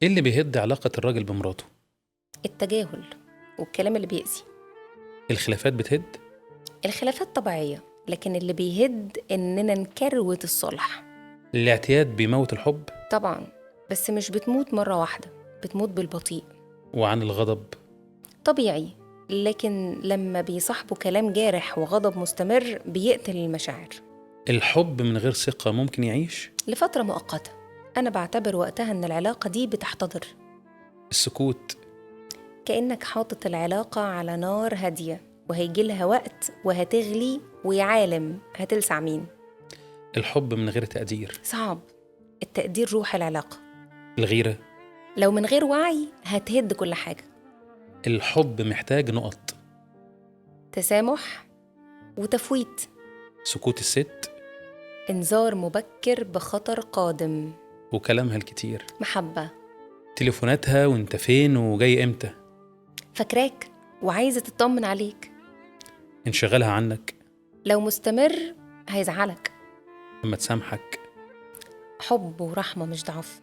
إيه اللي بيهد علاقة الراجل بمراته؟ التجاهل والكلام اللي بيأذي. الخلافات بتهد؟ الخلافات طبيعية، لكن اللي بيهد إننا نكروت الصلح. الاعتياد بيموت الحب؟ طبعا، بس مش بتموت مرة واحدة، بتموت بالبطيء. وعن الغضب؟ طبيعي، لكن لما بيصاحبه كلام جارح وغضب مستمر بيقتل المشاعر. الحب من غير ثقة ممكن يعيش؟ لفترة مؤقتة، أنا بعتبر وقتها إن العلاقة دي بتحتضر. السكوت؟ كأنك حاطط العلاقة على نار هادية، وهيجيلها وقت وهتغلي، ويا عالم هتلسع مين. الحب من غير تقدير؟ صعب. التقدير روح العلاقة. الغيرة؟ لو من غير وعي هتهد كل حاجة. الحب محتاج نقط. تسامح وتفويت. سكوت الست؟ إنذار مبكر بخطر قادم. وكلامها الكتير؟ محبة. تليفوناتها وانت فين وجاي امتى؟ فاكراك وعايزة تطمن عليك. انشغالها عنك؟ لو مستمر هيزعلك. لما تسامحك؟ حب ورحمة مش ضعف.